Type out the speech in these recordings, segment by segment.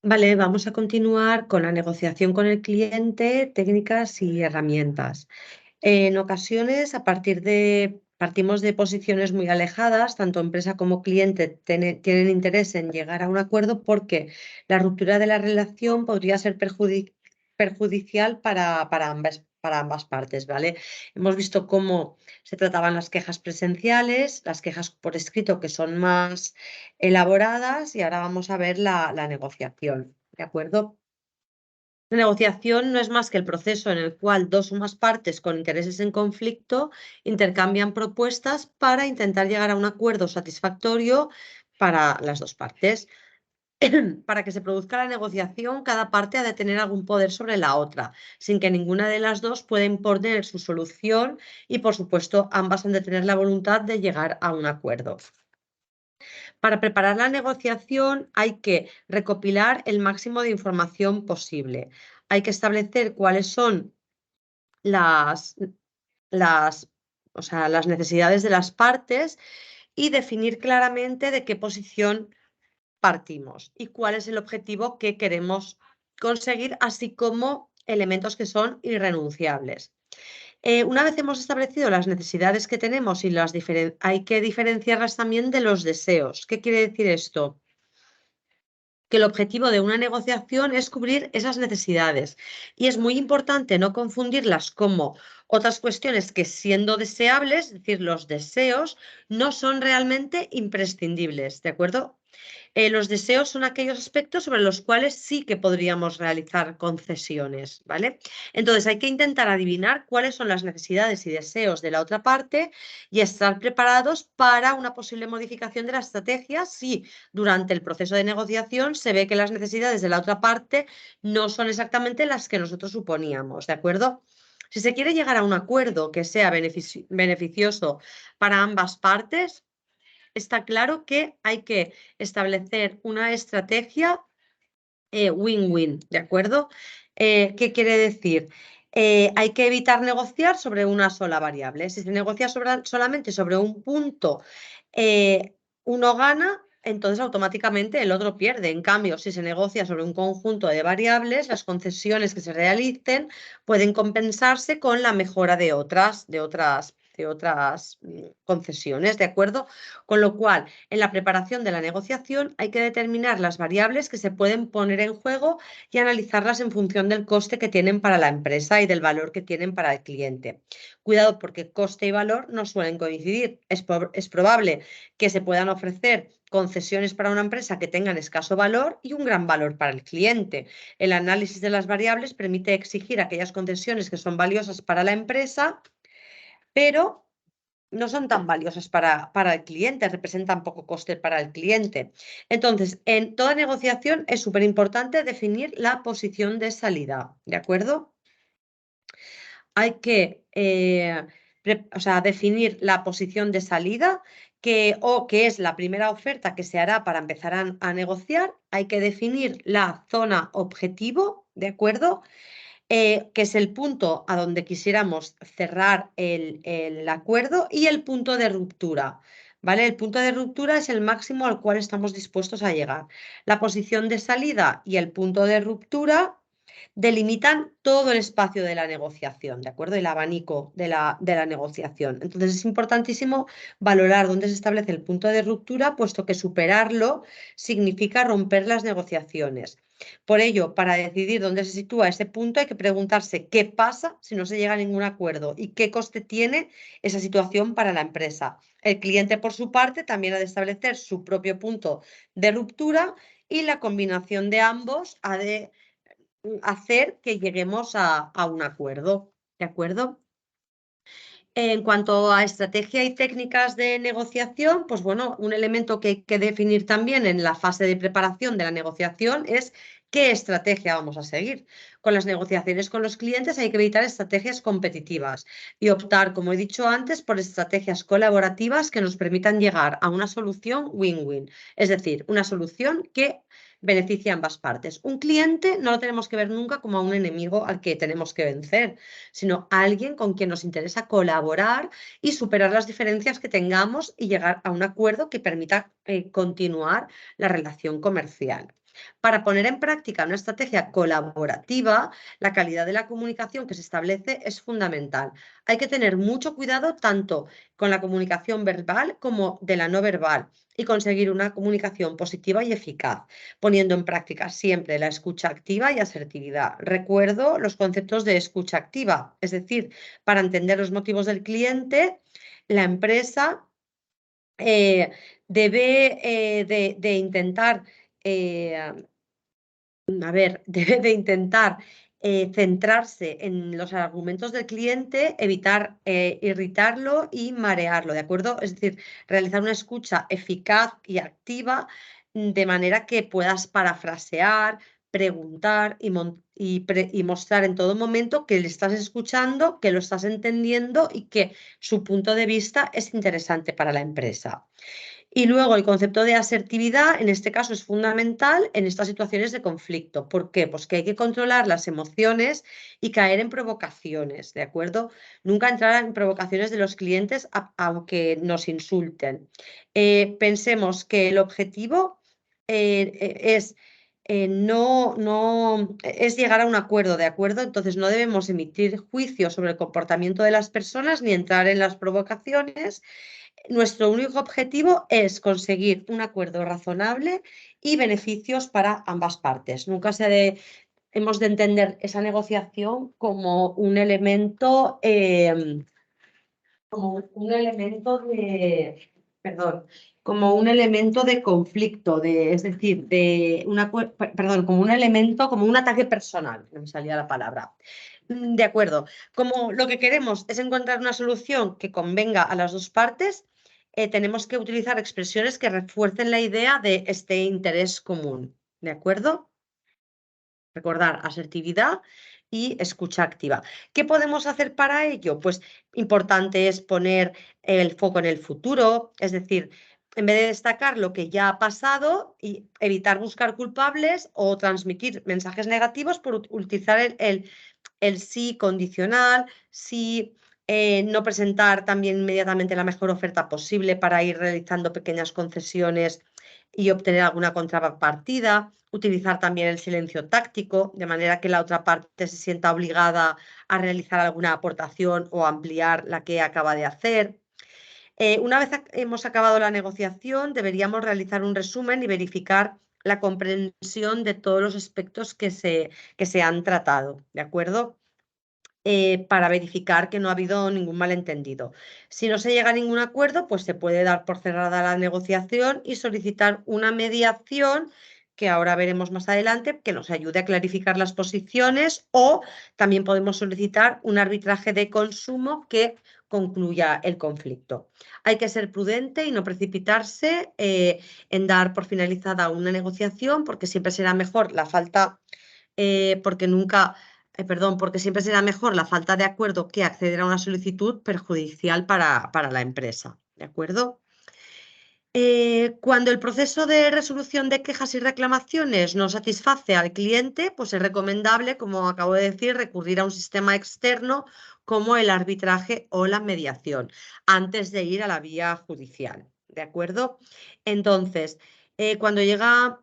Vale, vamos a continuar con la negociación con el cliente, técnicas y herramientas. En ocasiones, partimos de posiciones muy alejadas, tanto empresa como cliente tienen interés en llegar a un acuerdo porque la ruptura de la relación podría ser perjudicial para ambas partes, ¿vale? Hemos visto cómo se trataban las quejas presenciales, las quejas por escrito que son más elaboradas y ahora vamos a ver la negociación, ¿de acuerdo? La negociación no es más que el proceso en el cual dos o más partes con intereses en conflicto intercambian propuestas para intentar llegar a un acuerdo satisfactorio para las dos partes. Para que se produzca la negociación, cada parte ha de tener algún poder sobre la otra, sin que ninguna de las dos pueda imponer su solución y, por supuesto, ambas han de tener la voluntad de llegar a un acuerdo. Para preparar la negociación hay que recopilar el máximo de información posible. Hay que establecer cuáles son las, las, las necesidades de las partes y definir claramente de qué posición partimos y cuál es el objetivo que queremos conseguir, así como elementos que son irrenunciables. Una vez hemos establecido las necesidades que tenemos y hay que diferenciarlas también de los deseos. ¿Qué quiere decir esto? Que el objetivo de una negociación es cubrir esas necesidades y es muy importante no confundirlas como otras cuestiones que, siendo deseables, es decir, los deseos, no son realmente imprescindibles, ¿de acuerdo? Los deseos son aquellos aspectos sobre los cuales sí que podríamos realizar concesiones, ¿vale? Entonces hay que intentar adivinar cuáles son las necesidades y deseos de la otra parte y estar preparados para una posible modificación de la estrategia si durante el proceso de negociación se ve que las necesidades de la otra parte no son exactamente las que nosotros suponíamos, ¿de acuerdo? Si se quiere llegar a un acuerdo que sea beneficioso para ambas partes, está claro que hay que establecer una estrategia win-win, ¿de acuerdo? ¿Qué quiere decir? Hay que evitar negociar sobre una sola variable. Si se negocia solamente sobre un punto, uno gana, entonces automáticamente el otro pierde. En cambio, si se negocia sobre un conjunto de variables, las concesiones que se realicen pueden compensarse con la mejora de otras concesiones, ¿de acuerdo? Con lo cual, en la preparación de la negociación hay que determinar las variables que se pueden poner en juego y analizarlas en función del coste que tienen para la empresa y del valor que tienen para el cliente. Cuidado porque coste y valor no suelen coincidir. Es probable que se puedan ofrecer concesiones para una empresa que tengan escaso valor y un gran valor para el cliente. El análisis de las variables permite exigir aquellas concesiones que son valiosas para la empresa, pero no son tan valiosas para el cliente, representan poco coste para el cliente. Entonces, en toda negociación es súper importante definir la posición de salida, ¿de acuerdo? Hay que definir la posición de salida que es la primera oferta que se hará para empezar a negociar. Hay que definir la zona objetivo, ¿de acuerdo? Que es el punto a donde quisiéramos cerrar el acuerdo y el punto de ruptura. ¿Vale? El punto de ruptura es el máximo al cual estamos dispuestos a llegar. La posición de salida y el punto de ruptura delimitan todo el espacio de la negociación, ¿de acuerdo? El abanico de la negociación. Entonces es importantísimo valorar dónde se establece el punto de ruptura, puesto que superarlo significa romper las negociaciones. Por ello, para decidir dónde se sitúa ese punto, hay que preguntarse qué pasa si no se llega a ningún acuerdo y qué coste tiene esa situación para la empresa. El cliente, por su parte, también ha de establecer su propio punto de ruptura y la combinación de ambos ha de hacer que lleguemos a un acuerdo, ¿de acuerdo? En cuanto a estrategia y técnicas de negociación, pues bueno, un elemento que hay que definir también en la fase de preparación de la negociación es qué estrategia vamos a seguir. Con las negociaciones con los clientes hay que evitar estrategias competitivas y optar, como he dicho antes, por estrategias colaborativas que nos permitan llegar a una solución win-win, es decir, una solución que beneficie a ambas partes. Un cliente no lo tenemos que ver nunca como a un enemigo al que tenemos que vencer, sino a alguien con quien nos interesa colaborar y superar las diferencias que tengamos y llegar a un acuerdo que permita continuar la relación comercial. Para poner en práctica una estrategia colaborativa, la calidad de la comunicación que se establece es fundamental. Hay que tener mucho cuidado tanto con la comunicación verbal como de la no verbal y conseguir una comunicación positiva y eficaz, poniendo en práctica siempre la escucha activa y asertividad. Recuerdo los conceptos de escucha activa, es decir, para entender los motivos del cliente, la empresa debe de intentar eh, debe de intentar centrarse en los argumentos del cliente, evitar irritarlo y marearlo, ¿de acuerdo? Es decir, realizar una escucha eficaz y activa de manera que puedas parafrasear, preguntar y mostrar en todo momento que le estás escuchando, que lo estás entendiendo y que su punto de vista es interesante para la empresa. Y luego el concepto de asertividad, en este caso, es fundamental en estas situaciones de conflicto. ¿Por qué? Pues que hay que controlar las emociones y caer en provocaciones, ¿de acuerdo? Nunca entrar en provocaciones de los clientes aunque nos insulten. Pensemos que el objetivo es es llegar a un acuerdo, ¿de acuerdo? Entonces no debemos emitir juicios sobre el comportamiento de las personas ni entrar en las provocaciones. Nuestro único objetivo es conseguir un acuerdo razonable y beneficios para ambas partes. Hemos de entender esa negociación como un elemento perdón, como un elemento de conflicto, es decir, perdón, como un elemento, como un ataque personal, no me salía la palabra. De acuerdo, como lo que queremos es encontrar una solución que convenga a las dos partes, tenemos que utilizar expresiones que refuercen la idea de este interés común, ¿de acuerdo? Recordar asertividad y escucha activa. ¿Qué podemos hacer para ello? Pues importante es poner el foco en el futuro, es decir, en vez de destacar lo que ya ha pasado y evitar buscar culpables o transmitir mensajes negativos por utilizar el sí condicional, sí no presentar también inmediatamente la mejor oferta posible para ir realizando pequeñas concesiones y obtener alguna contrapartida, utilizar también el silencio táctico, de manera que la otra parte se sienta obligada a realizar alguna aportación o ampliar la que acaba de hacer. Una vez hemos acabado la negociación, deberíamos realizar un resumen y verificar la comprensión de todos los aspectos que se han tratado, ¿de acuerdo? Para verificar que no ha habido ningún malentendido. Si no se llega a ningún acuerdo, pues se puede dar por cerrada la negociación y solicitar una mediación, que ahora veremos más adelante, que nos ayude a clarificar las posiciones, o también podemos solicitar un arbitraje de consumo que concluya el conflicto. Hay que ser prudente y no precipitarse en dar por finalizada una negociación, porque siempre será mejor la falta, porque nunca perdón, porque siempre será mejor la falta de acuerdo que acceder a una solicitud perjudicial para la empresa, ¿de acuerdo? Cuando el proceso de resolución de quejas y reclamaciones no satisface al cliente, pues es recomendable, como acabo de decir, recurrir a un sistema externo como el arbitraje o la mediación antes de ir a la vía judicial, ¿de acuerdo? Entonces, cuando llega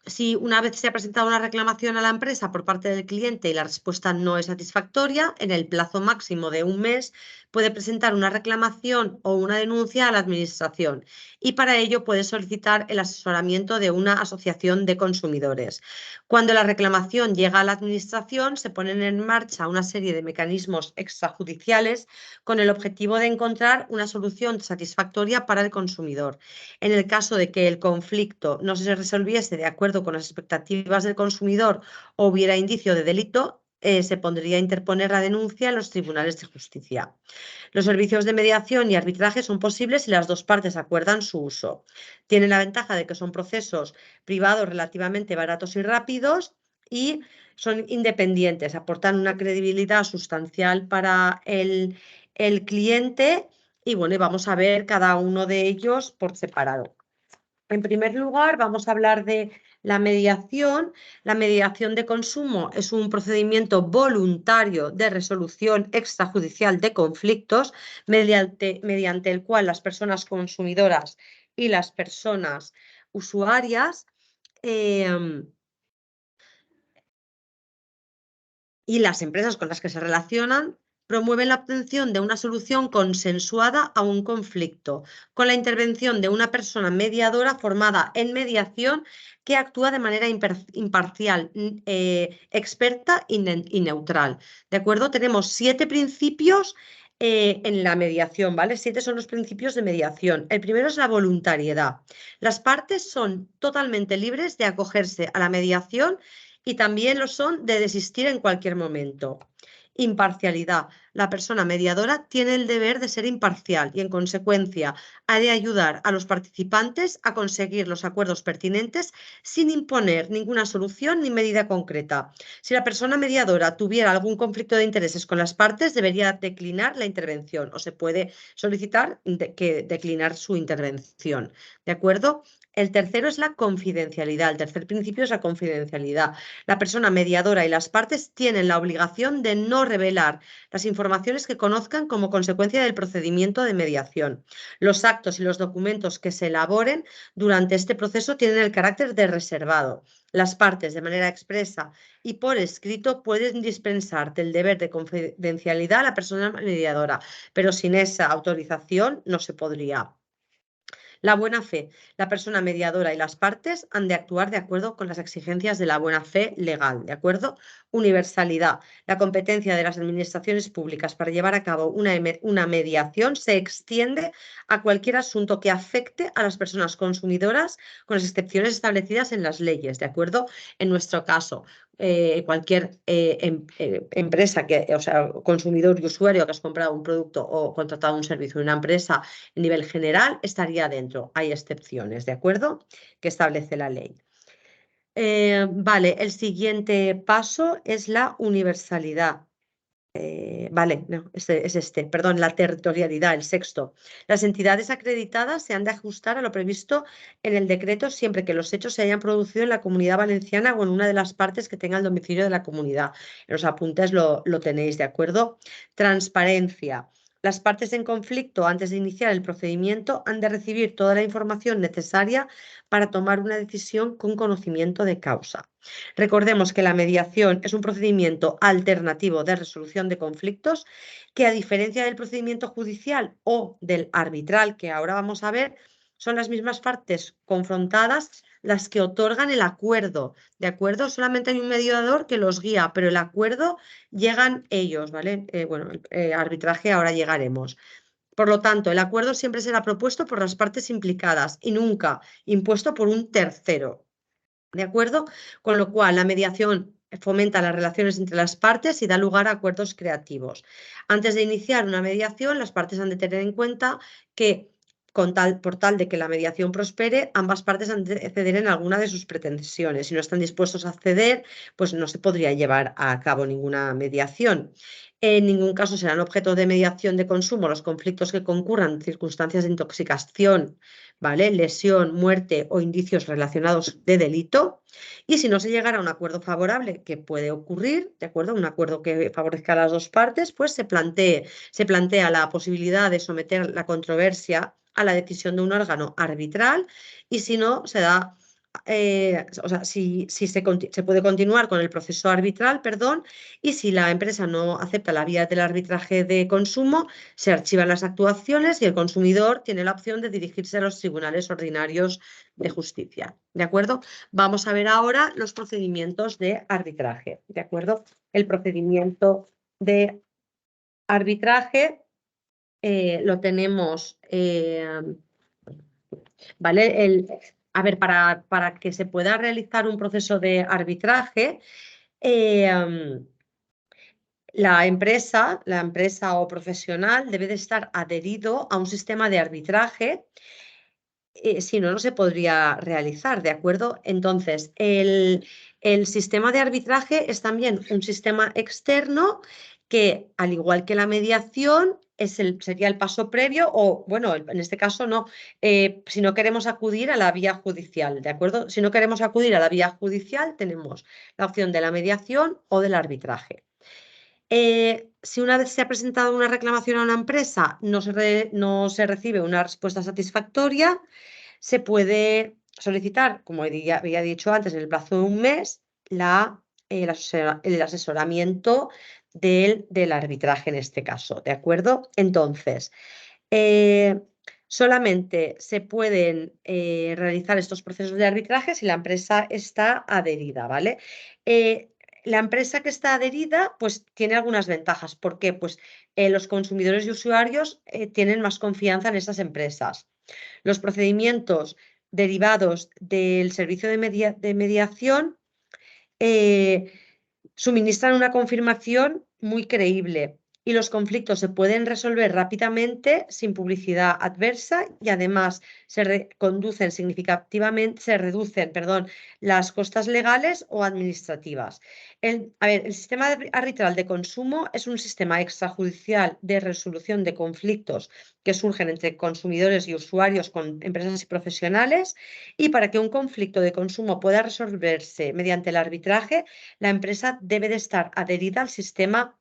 si una vez se ha presentado una reclamación a la empresa por parte del cliente y la respuesta no es satisfactoria, en el plazo máximo de un mes puede presentar una reclamación o una denuncia a la Administración, y para ello puede solicitar el asesoramiento de una asociación de consumidores. Cuando la reclamación llega a la Administración, se ponen en marcha una serie de mecanismos extrajudiciales con el objetivo de encontrar una solución satisfactoria para el consumidor. En el caso de que el conflicto no se resolviese de acuerdo con las expectativas del consumidor o hubiera indicio de delito, se pondría a interponer la denuncia en los tribunales de justicia. Los servicios de mediación y arbitraje son posibles si las dos partes acuerdan su uso. Tienen la ventaja de que son procesos privados relativamente baratos y rápidos, y son independientes, aportan una credibilidad sustancial para el cliente. Y bueno, vamos a ver cada uno de ellos por separado. En primer lugar, vamos a hablar de la mediación. La mediación de consumo es un procedimiento voluntario de resolución extrajudicial de conflictos mediante el cual las personas consumidoras y las personas usuarias y las empresas con las que se relacionan promueven la obtención de una solución consensuada a un conflicto, con la intervención de una persona mediadora formada en mediación que actúa de manera imparcial, experta y neutral. ¿De acuerdo? Tenemos 7 principios en la mediación, ¿vale? 7 son los principios de mediación. El primero es la voluntariedad. Las partes son totalmente libres de acogerse a la mediación y también lo son de desistir en cualquier momento. Imparcialidad. La persona mediadora tiene el deber de ser imparcial y, en consecuencia, ha de ayudar a los participantes a conseguir los acuerdos pertinentes sin imponer ninguna solución ni medida concreta. Si la persona mediadora tuviera algún conflicto de intereses con las partes, debería declinar la intervención o se puede solicitar declinar su intervención. ¿De acuerdo? El tercero es la confidencialidad. El tercer principio es la confidencialidad. La persona mediadora y las partes tienen la obligación de no revelar las informaciones que conozcan como consecuencia del procedimiento de mediación. Los actos y los documentos que se elaboren durante este proceso tienen el carácter de reservado. Las partes, de manera expresa y por escrito, pueden dispensar del deber de confidencialidad a la persona mediadora, pero sin esa autorización no se podría. La buena fe. La persona mediadora y las partes han de actuar de acuerdo con las exigencias de la buena fe legal, ¿de acuerdo? Universalidad. La competencia de las administraciones públicas para llevar a cabo una mediación se extiende a cualquier asunto que afecte a las personas consumidoras, con las excepciones establecidas en las leyes, ¿de acuerdo? En nuestro caso, cualquier empresa, o sea, consumidor y usuario que has comprado un producto o contratado un servicio de una empresa a nivel general estaría dentro. Hay excepciones, ¿de acuerdo? Que establece la ley. Vale, el siguiente paso es la universalidad. Vale, no, perdón, la territorialidad, el sexto. Las entidades acreditadas se han de ajustar a lo previsto en el decreto siempre que los hechos se hayan producido en la Comunidad Valenciana o en una de las partes que tenga el domicilio de la comunidad. En los apuntes lo tenéis, ¿de acuerdo? Transparencia. Las partes en conflicto, antes de iniciar el procedimiento, han de recibir toda la información necesaria para tomar una decisión con conocimiento de causa. Recordemos que la mediación es un procedimiento alternativo de resolución de conflictos que, a diferencia del procedimiento judicial o del arbitral, que ahora vamos a ver, son las mismas partes confrontadas las que otorgan el acuerdo. ¿De acuerdo? Solamente hay un mediador que los guía, pero el acuerdo llegan ellos, ¿vale? Bueno, el arbitraje ahora llegaremos. Por lo tanto, el acuerdo siempre será propuesto por las partes implicadas y nunca impuesto por un tercero. ¿De acuerdo? Con lo cual, la mediación fomenta las relaciones entre las partes y da lugar a acuerdos creativos. Antes de iniciar una mediación, las partes han de tener en cuenta que, por tal de que la mediación prospere, ambas partes han de ceder en alguna de sus pretensiones. Si no están dispuestos a ceder, pues no se podría llevar a cabo ninguna mediación. En ningún caso serán objeto de mediación de consumo los conflictos que concurran en circunstancias de intoxicación, ¿vale? Lesión, muerte o indicios relacionados de delito. Y si no se llegara a un acuerdo favorable, que puede ocurrir, ¿de acuerdo? Un acuerdo que favorezca a las dos partes, pues se plantea la posibilidad de someter la controversia a la decisión de un órgano arbitral y si no, se da. O sea, si se puede continuar con el proceso arbitral, perdón, y si la empresa no acepta la vía del arbitraje de consumo, se archivan las actuaciones y el consumidor tiene la opción de dirigirse a los tribunales ordinarios de justicia. ¿De acuerdo? Vamos a ver ahora los procedimientos de arbitraje. ¿De acuerdo? El procedimiento de arbitraje lo tenemos, ¿vale? A ver, para que se pueda realizar un proceso de arbitraje, la empresa o profesional debe de estar adherido a un sistema de arbitraje, si no, no se podría realizar, ¿de acuerdo? Entonces, el sistema de arbitraje es también un sistema externo que, al igual que la mediación, sería el paso previo o, bueno, en este caso no, si no queremos acudir a la vía judicial, ¿de acuerdo? Si no queremos acudir a la vía judicial, tenemos la opción de la mediación o del arbitraje. Si una vez se ha presentado una reclamación a una empresa, no se recibe una respuesta satisfactoria, se puede solicitar, como había dicho antes, en el plazo de un mes, el asesoramiento del arbitraje en este caso, ¿de acuerdo? Entonces, eh, solamente se pueden realizar estos procesos de arbitraje si la empresa está adherida, ¿vale? Eh, la empresa que está adherida, pues tiene algunas ventajas. ¿Por qué? Pues los consumidores y usuarios tienen más confianza en esas empresas. Los procedimientos derivados del servicio de mediación eh, suministran una confirmación muy creíble y los conflictos se pueden resolver rápidamente sin publicidad adversa y además conducen significativamente, se reducen, perdón, las costas legales o administrativas. El sistema arbitral de consumo es un sistema extrajudicial de resolución de conflictos que surgen entre consumidores y usuarios con empresas y profesionales, y para que un conflicto de consumo pueda resolverse mediante el arbitraje, la empresa debe de estar adherida al sistema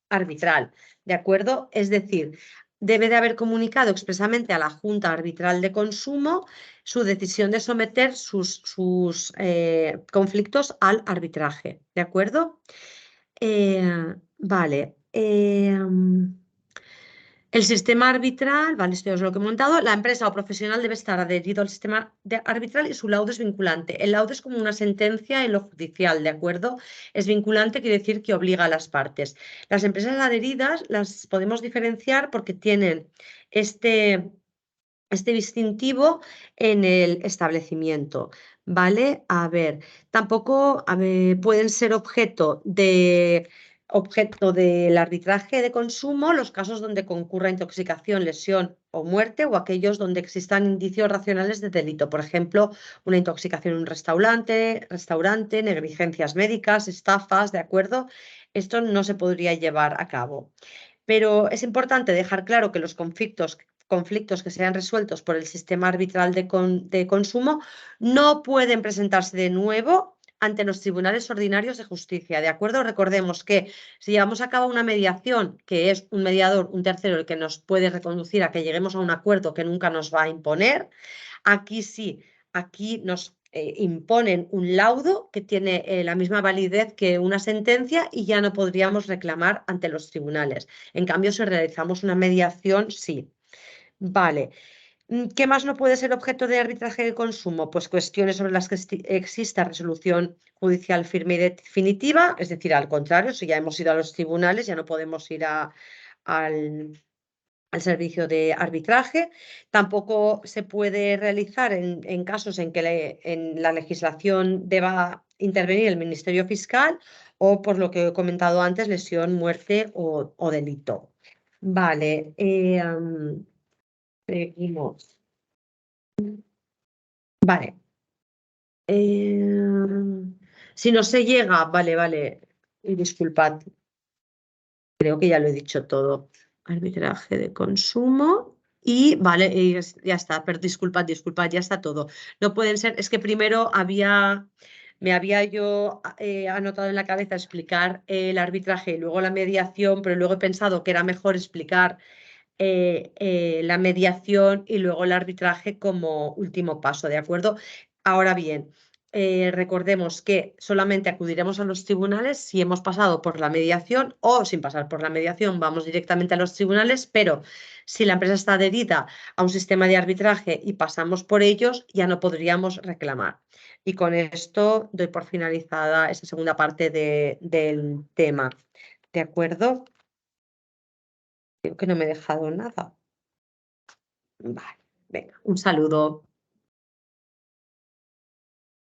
arbitral, ¿de acuerdo? Es decir, debe de haber comunicado expresamente a la Junta Arbitral de Consumo su decisión de someter sus conflictos al arbitraje, ¿de acuerdo? Vale. El sistema arbitral, vale, esto es lo que he montado. La empresa o profesional debe estar adherido al sistema arbitral y su laudo es vinculante. El laudo es como una sentencia en lo judicial, ¿de acuerdo? Es vinculante, quiere decir que obliga a las partes. Las empresas adheridas las podemos diferenciar porque tienen este distintivo en el establecimiento, ¿vale? A ver, tampoco pueden ser objeto del arbitraje de consumo los casos donde concurra intoxicación, lesión o muerte, o aquellos donde existan indicios racionales de delito, por ejemplo, una intoxicación en un restaurante, negligencias médicas, estafas, ¿de acuerdo? Esto no se podría llevar a cabo. Pero es importante dejar claro que los conflictos que sean resueltos por el sistema arbitral de consumo no pueden presentarse de nuevo ante los tribunales ordinarios de justicia, ¿de acuerdo? Recordemos que si llevamos a cabo una mediación, que es un mediador, un tercero, el que nos puede reconducir a que lleguemos a un acuerdo que nunca nos va a imponer, aquí sí, aquí nos imponen un laudo que tiene la misma validez que una sentencia y ya no podríamos reclamar ante los tribunales. En cambio, si realizamos una mediación, sí. Vale. ¿Qué más no puede ser objeto de arbitraje de consumo? Pues cuestiones sobre las que exista resolución judicial firme y definitiva, es decir, al contrario, si ya hemos ido a los tribunales, ya no podemos ir al servicio de arbitraje. Tampoco se puede realizar en casos en que en la legislación deba intervenir el Ministerio Fiscal o, por lo que he comentado antes, lesión, muerte o delito. Vale. Seguimos. Vale. Si no se llega, vale. Y disculpad, creo que ya lo he dicho todo. Arbitraje de consumo. Y vale, y ya está, pero disculpad, ya está todo. No pueden ser, es que primero me había yo anotado en la cabeza explicar el arbitraje y luego la mediación, pero luego he pensado que era mejor explicar la mediación y luego el arbitraje como último paso, ¿de acuerdo? Ahora bien, recordemos que solamente acudiremos a los tribunales si hemos pasado por la mediación, o sin pasar por la mediación vamos directamente a los tribunales, pero si la empresa está adherida a un sistema de arbitraje y pasamos por ellos, ya no podríamos reclamar. Y con esto doy por finalizada esa segunda parte del tema. ¿De acuerdo? Creo que no me he dejado nada. Vale, venga, un saludo.